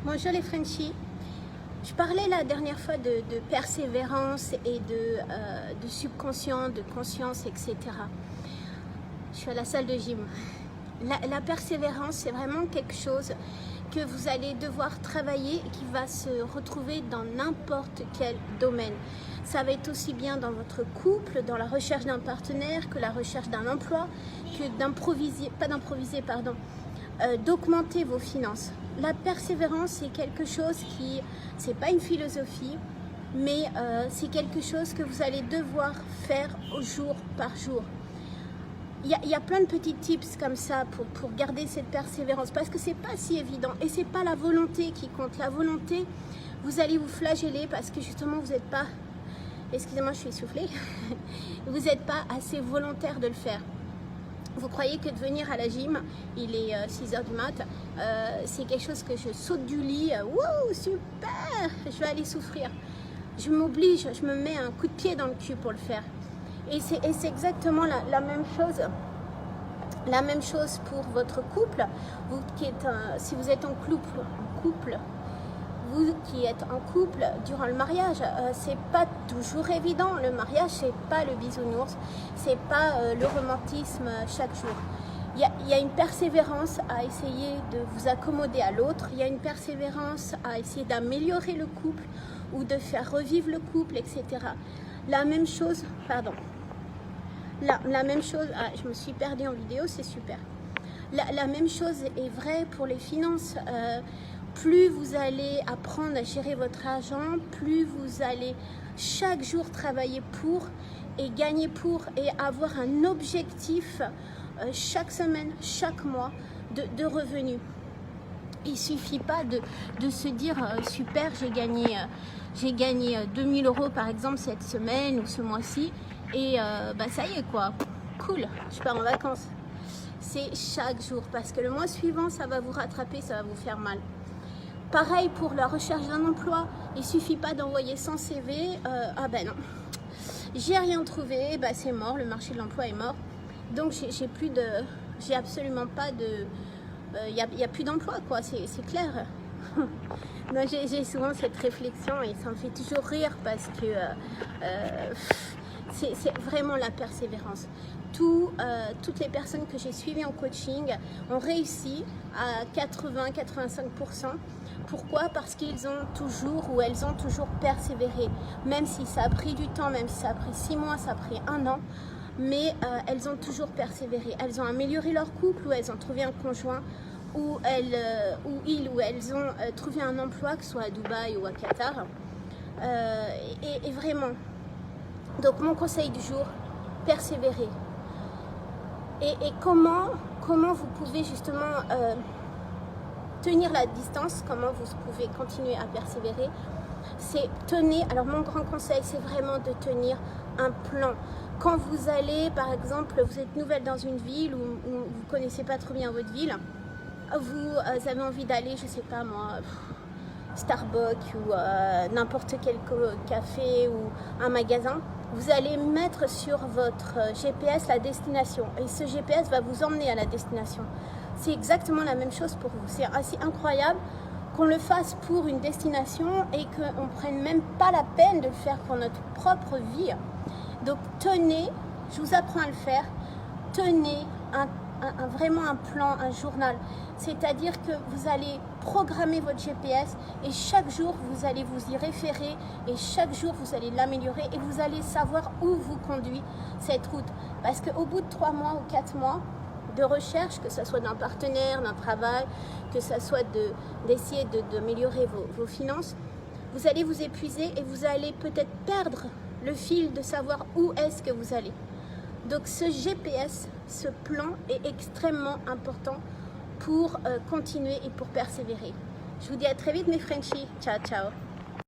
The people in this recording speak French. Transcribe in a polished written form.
Bonjour les Frenchies. Je parlais la dernière fois de persévérance et de subconscient, de conscience, etc. Je suis à la salle de gym. La persévérance, c'est vraiment quelque chose que vous allez devoir travailler et qui va se retrouver dans n'importe quel domaine. Ça va être aussi bien dans votre couple, dans la recherche d'un partenaire, que la recherche d'un emploi, que d'augmenter vos finances. La persévérance, c'est quelque chose qui, c'est pas une philosophie, mais c'est quelque chose que vous allez devoir faire au jour par jour. Il y a plein de petits tips comme ça pour garder cette persévérance, parce que c'est pas si évident et c'est pas la volonté qui compte. La volonté, vous allez vous flageller parce que justement vous n'êtes pas, excusez-moi je suis essoufflée, vous n'êtes pas assez volontaire de le faire. Vous croyez que de venir à la gym, il est 6h du mat, c'est quelque chose que je saute du lit, wouh, super, je vais aller souffrir. Je m'oblige, je me mets un coup de pied dans le cul pour le faire. Et c'est exactement la même chose. La même chose pour votre couple. Vous qui êtes si vous êtes en couple, vous qui êtes en couple durant le mariage, c'est pas toujours évident. Le mariage, c'est pas le bisounours, c'est pas le romantisme chaque jour. Il y a une persévérance à essayer de vous accommoder à l'autre. Il y a une persévérance à essayer d'améliorer le couple ou de faire revivre le couple, etc. La même chose, pardon. La même chose, je me suis perdue en vidéo, c'est super. La même chose est vraie pour les finances. Plus vous allez apprendre à gérer votre argent, plus vous allez chaque jour travailler pour et gagner pour et avoir un objectif chaque semaine, chaque mois de revenus. Il ne suffit pas de se dire super, j'ai gagné 2000 € par exemple cette semaine ou ce mois-ci et ça y est quoi, cool, je pars en vacances. C'est chaque jour parce que le mois suivant ça va vous rattraper, ça va vous faire mal. Pareil pour la recherche d'un emploi, il ne suffit pas d'envoyer 100 CV, non, j'ai rien trouvé, c'est mort, le marché de l'emploi est mort, donc j'ai absolument pas de... il n'y a plus d'emploi, quoi, c'est clair. J'ai souvent cette réflexion et ça me fait toujours rire parce que c'est vraiment la persévérance. Toutes les personnes que j'ai suivies en coaching ont réussi à 80-85%. Pourquoi? Parce qu'ils ont toujours ou elles ont toujours persévéré. Même si ça a pris du temps, même si ça a pris 6 mois, ça a pris 1 an. Mais elles ont toujours persévéré. Elles ont amélioré leur couple ou elles ont trouvé un conjoint ou elles ont trouvé un emploi, que ce soit à Dubaï ou à Qatar. Et vraiment, donc mon conseil du jour, persévérer. Et comment vous pouvez justement tenir la distance, comment vous pouvez continuer à persévérer, c'est tenir, alors mon grand conseil c'est vraiment de tenir un plan. Quand vous allez, par exemple, vous êtes nouvelle dans une ville ou vous ne connaissez pas trop bien votre ville, vous avez envie d'aller, je sais pas moi, Starbucks ou n'importe quel café ou un magasin, vous allez mettre sur votre GPS la destination et ce GPS va vous emmener à la destination. C'est exactement la même chose pour vous. C'est assez incroyable qu'on le fasse pour une destination et qu'on ne prenne même pas la peine de le faire pour notre propre vie. Donc tenez, je vous apprends à le faire, tenez vraiment un plan, un journal. C'est-à-dire que vous allez programmer votre GPS et chaque jour vous allez vous y référer et chaque jour vous allez l'améliorer et vous allez savoir où vous conduit cette route. Parce qu'au bout de 3 mois ou 4 mois de recherche, que ce soit d'un partenaire, d'un travail, que ce soit d'essayer d'améliorer vos finances, vous allez vous épuiser et vous allez peut-être perdre le fil de savoir où est-ce que vous allez. Donc ce GPS, ce plan est extrêmement important pour continuer et pour persévérer. Je vous dis à très vite mes Frenchies. Ciao, ciao.